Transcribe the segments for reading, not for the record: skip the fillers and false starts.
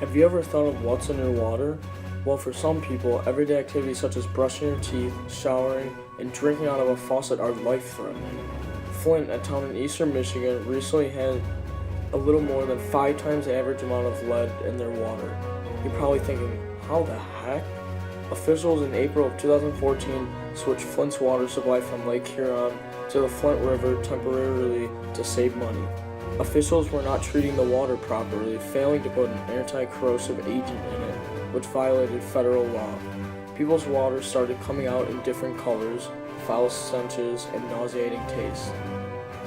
Have you ever thought of what's in your water? Well, for some people, everyday activities such as brushing your teeth, showering, and drinking out of a faucet are life-threatening. Flint, a town in eastern Michigan, recently had a little more than 5 times the average amount of lead in their water. You're probably thinking, how the heck? Officials in April of 2014 switched Flint's water supply from Lake Huron to the Flint River temporarily to save money. Officials were not treating the water properly, failing to put an anti-corrosive agent in it, which violated federal law. People's water started coming out in different colors, foul stenches, and nauseating tastes.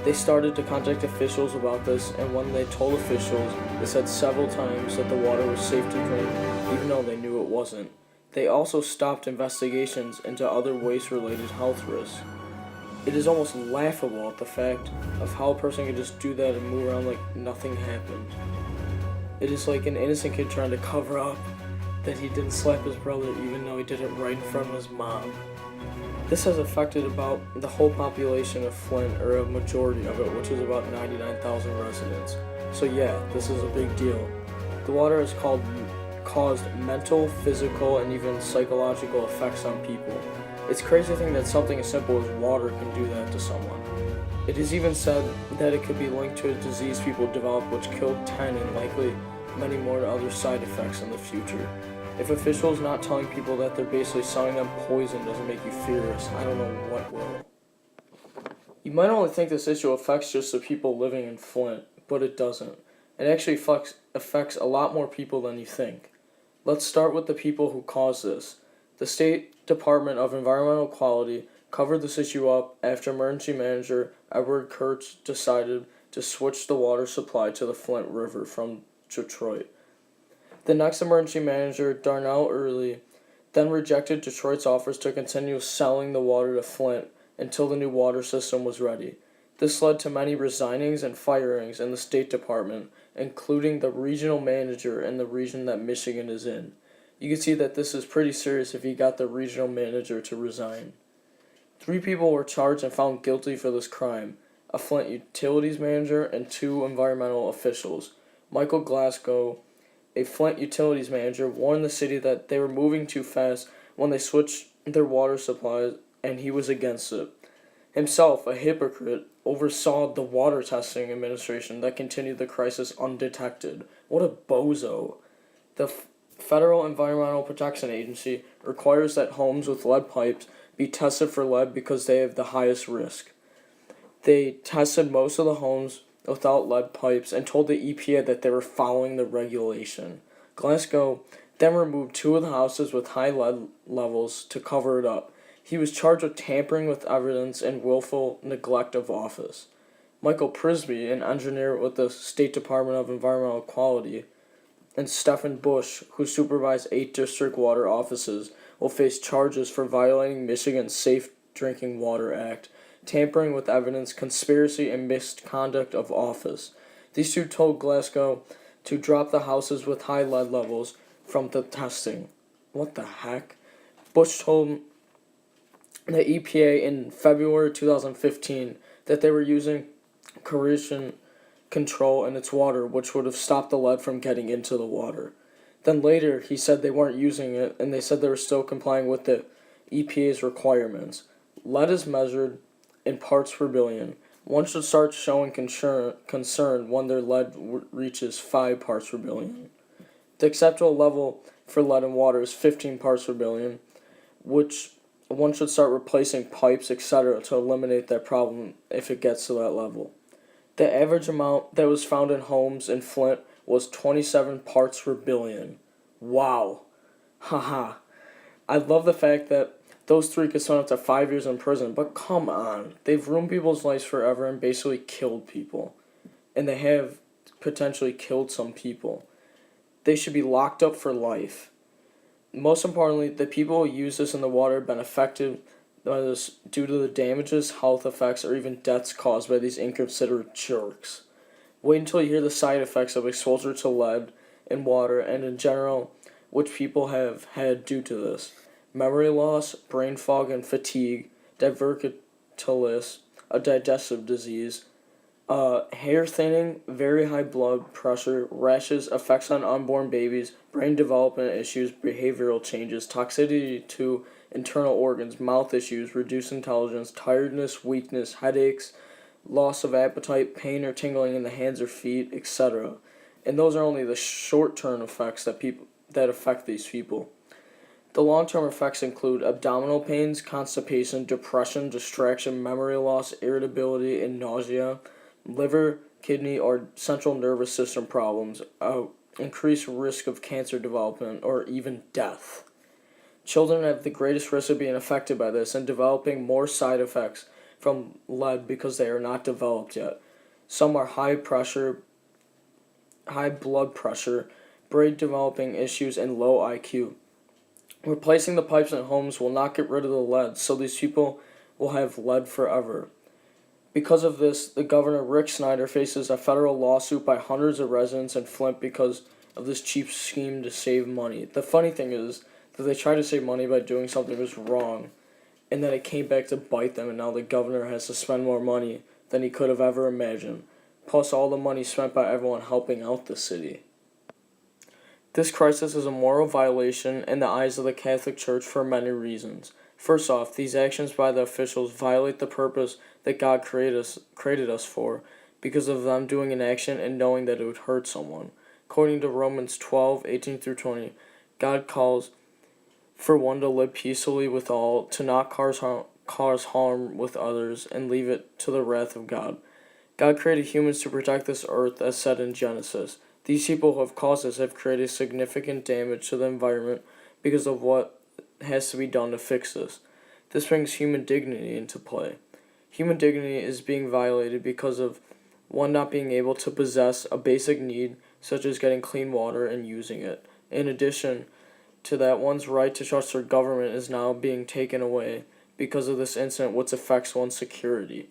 They started to contact officials about this, and when they told officials, they said several times that the water was safe to drink, even though they knew it wasn't. They also stopped investigations into other waste-related health risks. It is almost laughable at the fact of how a person could just do that and move around like nothing happened. It is like an innocent kid trying to cover up that he didn't slap his brother even though he did it right in front of his mom. This has affected about the whole population of Flint, or a majority of it, which is about 99,000 residents. So yeah, this is a big deal. The water has caused mental, physical, and even psychological effects on people. It's crazy to think that something as simple as water can do that to someone. It is even said that it could be linked to a disease people develop which killed 10 and likely many more other side effects in the future. If officials not telling people that they're basically selling them poison doesn't make you furious, I don't know what will. You might only think this issue affects just the people living in Flint, but it doesn't. It actually affects a lot more people than you think. Let's start with the people who caused this. The State Department of Environmental Quality covered this issue up after emergency manager Edward Kurtz decided to switch the water supply to the Flint River from Detroit. The next emergency manager, Darnell Early, then rejected Detroit's offers to continue selling the water to Flint until the new water system was ready. This led to many resignings and firings in the State Department, including the regional manager in the region that Michigan is in. You can see that this is pretty serious if you got the regional manager to resign. 3 people were charged and found guilty for this crime: a Flint utilities manager and 2 environmental officials. Michael Glasgow, a Flint utilities manager, warned the city that they were moving too fast when they switched their water supplies, and he was against it. Himself, a hypocrite, oversaw the water testing administration that continued the crisis undetected. What a bozo. The Federal Environmental Protection Agency requires that homes with lead pipes be tested for lead because they have the highest risk. They tested most of the homes without lead pipes and told the EPA that they were following the regulation. Glasgow then removed 2 of the houses with high lead levels to cover it up. He was charged with tampering with evidence and willful neglect of office. Michael Prisby, an engineer with the State Department of Environmental Quality, and Stephen Bush, who supervised 8 district water offices, will face charges for violating Michigan's Safe Drinking Water Act, tampering with evidence, conspiracy, and misconduct of office. These 2 told Glasgow to drop the houses with high lead levels from the testing. What the heck? Bush told the EPA in February 2015 that they were using corrosion control in its water, which would have stopped the lead from getting into the water. Then later, he said they weren't using it, and they said they were still complying with the EPA's requirements. Lead is measured in parts per billion. One should start showing concern when their lead reaches 5 parts per billion. The acceptable level for lead in water is 15 parts per billion, which one should start replacing pipes, etc., to eliminate that problem if it gets to that level. The average amount that was found in homes in Flint was 27 parts per billion. Wow. Haha. I love the fact that those 3 could spend up to 5 years in prison, but come on. They've ruined people's lives forever and basically killed people. And they have potentially killed some people. They should be locked up for life. Most importantly, the people who use this in the water have been affected by this due to the damages, health effects, or even deaths caused by these inconsiderate jerks. Wait until you hear the side effects of exposure to lead in water and in general, which people have had due to this: memory loss, brain fog and fatigue, diverticulitis, a digestive disease, Hair thinning, very high blood pressure, rashes, effects on unborn babies, brain development issues, behavioral changes, toxicity to internal organs, mouth issues, reduced intelligence, tiredness, weakness, headaches, loss of appetite, pain or tingling in the hands or feet, etc. And those are only the short-term effects that affect these people. The long-term effects include abdominal pains, constipation, depression, distraction, memory loss, irritability, and nausea, liver, kidney, or central nervous system problems, increased risk of cancer development, or even death. Children have the greatest risk of being affected by this and developing more side effects from lead because they are not developed yet. Some are high blood pressure, brain developing issues, and low IQ. Replacing the pipes in homes will not get rid of the lead, so these people will have lead forever. Because of this, the governor Rick Snyder faces a federal lawsuit by hundreds of residents in Flint because of this cheap scheme to save money. The funny thing is that they tried to save money by doing something that was wrong, and then it came back to bite them, and now the governor has to spend more money than he could have ever imagined, plus all the money spent by everyone helping out the city. This crisis is a moral violation in the eyes of the Catholic Church for many reasons. First off, these actions by the officials violate the purpose that God created us for because of them doing an action and knowing that it would hurt someone. According to Romans 12:18-20, God calls for one to live peacefully with all, to not cause harm with others, and leave it to the wrath of God. God created humans to protect this earth, as said in Genesis. These people who have caused this have created significant damage to the environment because of what has to be done to fix this. This brings human dignity into play. Human dignity is being violated because of one not being able to possess a basic need such as getting clean water and using it. In addition to that, one's right to trust their government is now being taken away because of this incident, which affects one's security.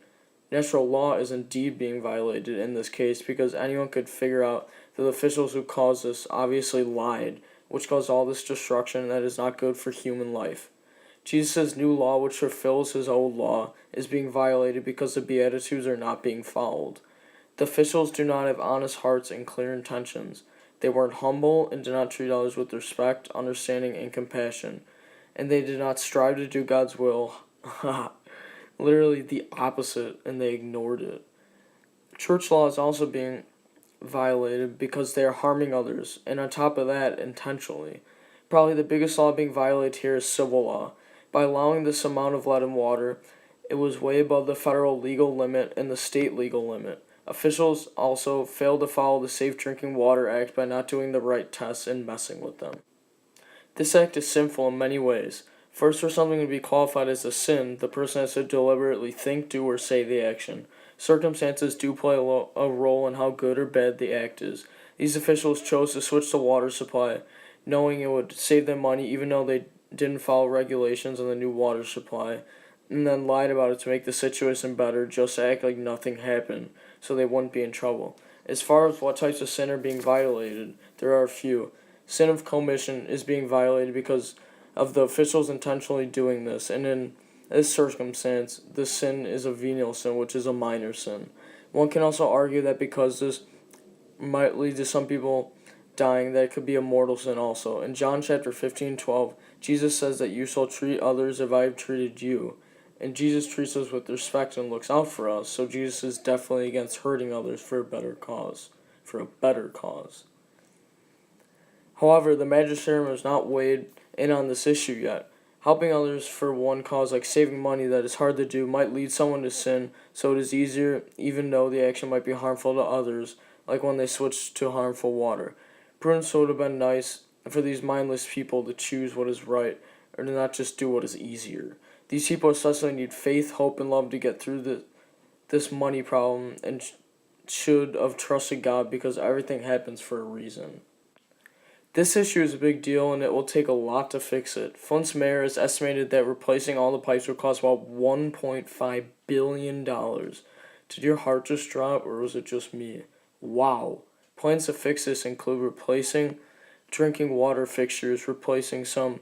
Natural law is indeed being violated in this case because anyone could figure out that the officials who caused this obviously lied, which caused all this destruction that is not good for human life. Jesus' new law, which fulfills his old law, is being violated because the Beatitudes are not being followed. The officials do not have honest hearts and clear intentions. They weren't humble and did not treat others with respect, understanding, and compassion. And they did not strive to do God's will. Literally the opposite, and they ignored it. Church law is also being violated because they are harming others, and on top of that, intentionally. Probably the biggest law being violated here is civil law. By allowing this amount of lead in water, it was way above the federal legal limit and the state legal limit. Officials also failed to follow the Safe Drinking Water Act by not doing the right tests and messing with them. This act is sinful in many ways. First, for something to be qualified as a sin, the person has to deliberately think, do, or say the action. Circumstances do play a role in how good or bad the act is. These officials chose to switch the water supply, knowing it would save them money even though they didn't follow regulations on the new water supply, and then lied about it to make the situation better just to act like nothing happened, so they wouldn't be in trouble. As far as what types of sin are being violated, there are a few. Sin of commission is being violated because of the officials intentionally doing this, and in this circumstance, this sin is a venial sin, which is a minor sin. One can also argue that because this might lead to some people dying, that it could be a mortal sin also. In John chapter 15:12, Jesus says that you shall treat others as I have treated you. And Jesus treats us with respect and looks out for us, so Jesus is definitely against hurting others for a better cause. However, the magisterium has not weighed in on this issue yet. Helping others for one cause, like saving money that is hard to do, might lead someone to sin, so it is easier even though the action might be harmful to others, like when they switch to harmful water. Prudence would have been nice for these mindless people to choose what is right, or to not just do what is easier. These people especially need faith, hope, and love to get through this money problem, and should have trusted God because everything happens for a reason. This issue is a big deal, and it will take a lot to fix it. Flint's mayor has estimated that replacing all the pipes will cost about $1.5 billion. Did your heart just drop, or was it just me? Wow. Plans to fix this include replacing drinking water fixtures, replacing some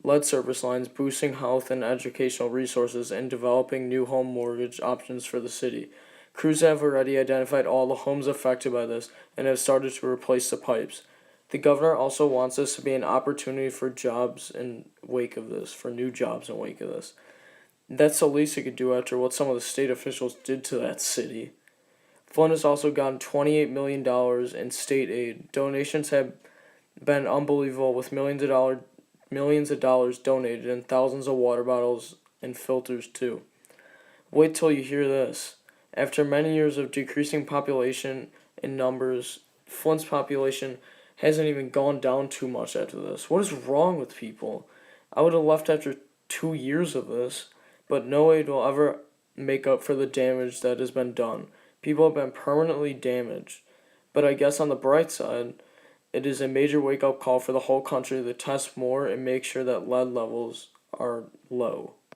lead service lines, boosting health and educational resources, and developing new home mortgage options for the city. Crews have already identified all the homes affected by this and have started to replace the pipes. The governor also wants this to be an opportunity for jobs in wake of this, for new jobs in wake of this. That's the least he could do after what some of the state officials did to that city. Flint has also gotten $28 million in state aid. Donations have been unbelievable, with millions of dollars donated and thousands of water bottles and filters too. Wait till you hear this. After many years of decreasing population in numbers, Flint's population hasn't even gone down too much after this. What is wrong with people? I would have left after 2 years of this, but no aid will ever make up for the damage that has been done. People have been permanently damaged. But I guess on the bright side, it is a major wake up call for the whole country to test more and make sure that lead levels are low.